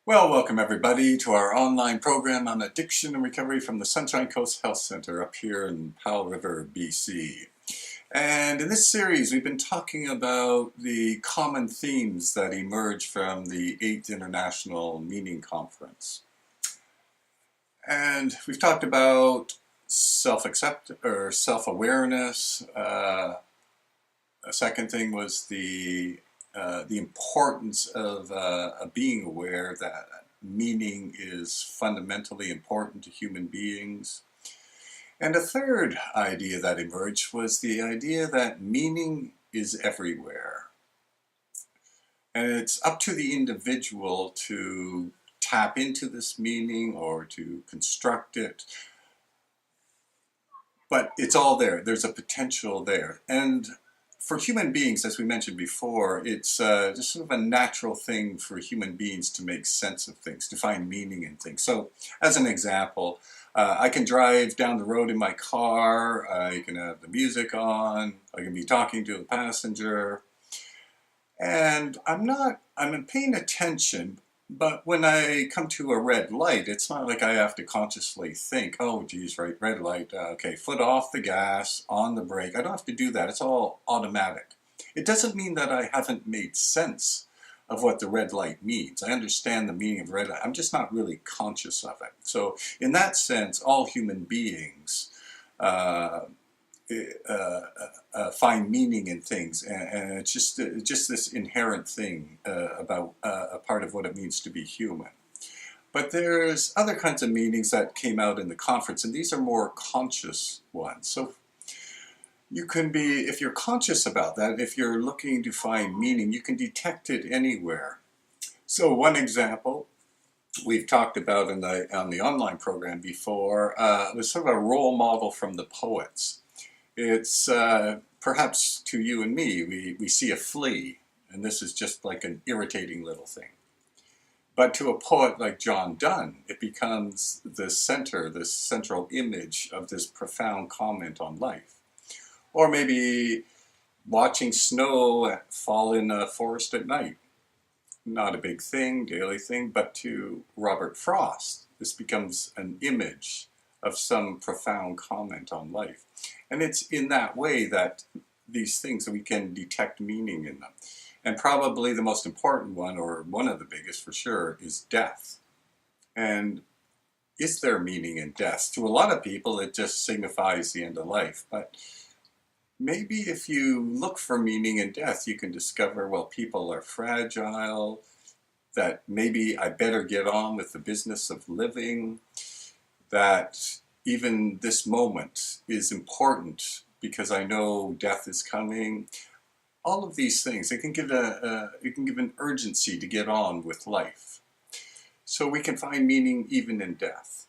Well, welcome everybody to our online program on addiction and recovery from the Sunshine Coast Health Center up here in Powell River, BC. And in this series, we've been talking about the common themes that emerge from the 8th International Meaning Conference. And we've talked about self-accept or self-awareness. A second thing was the importance of being aware that meaning is fundamentally important to human beings. And a third idea that emerged was the idea that meaning is everywhere. And it's up to the individual to tap into this meaning or to construct it. But it's all there. There's a potential there. And for human beings, as we mentioned before, it's just sort of a natural thing for human beings to make sense of things, to find meaning in things. So, as an example, I can drive down the road in my car, I can have the music on, I can be talking to a passenger, and I'm paying attention, but when I come to a red light, it's not like I have to consciously think, oh geez, right, red light, okay, foot off the gas, on the brake. I don't have to do that, it's all automatic. It doesn't mean that I haven't made sense of what the red light means. I understand the meaning of red light, I'm just not really conscious of it. So in that sense, all human beings find meaning in things, and it's just this inherent thing about a part of what it means to be human. But there's other kinds of meanings that came out in the conference, and these are more conscious ones. So you can be, if you're conscious about that, if you're looking to find meaning, you can detect it anywhere. So one example we've talked about on the online program before was sort of a role model from the poets. It's perhaps to you and me, we see a flea, and this is just like an irritating little thing. But to a poet like John Donne, it becomes the center, this central image of this profound comment on life. Or maybe watching snow fall in a forest at night. Not a big thing, daily thing, but to Robert Frost, this becomes an image of some profound comment on life. And it's in that way that these things, that we can detect meaning in them. And probably the most important one, or one of the biggest for sure, is death. And is there meaning in death? To a lot of people, it just signifies the end of life. But maybe if you look for meaning in death, you can discover, well, people are fragile, that maybe I better get on with the business of living, that even this moment is important because I know death is coming. All of these things, it can give an urgency to get on with life. So we can find meaning even in death.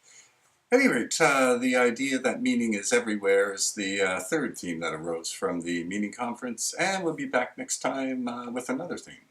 At any rate, the idea that meaning is everywhere is the third theme that arose from the Meaning Conference, and we'll be back next time with another theme.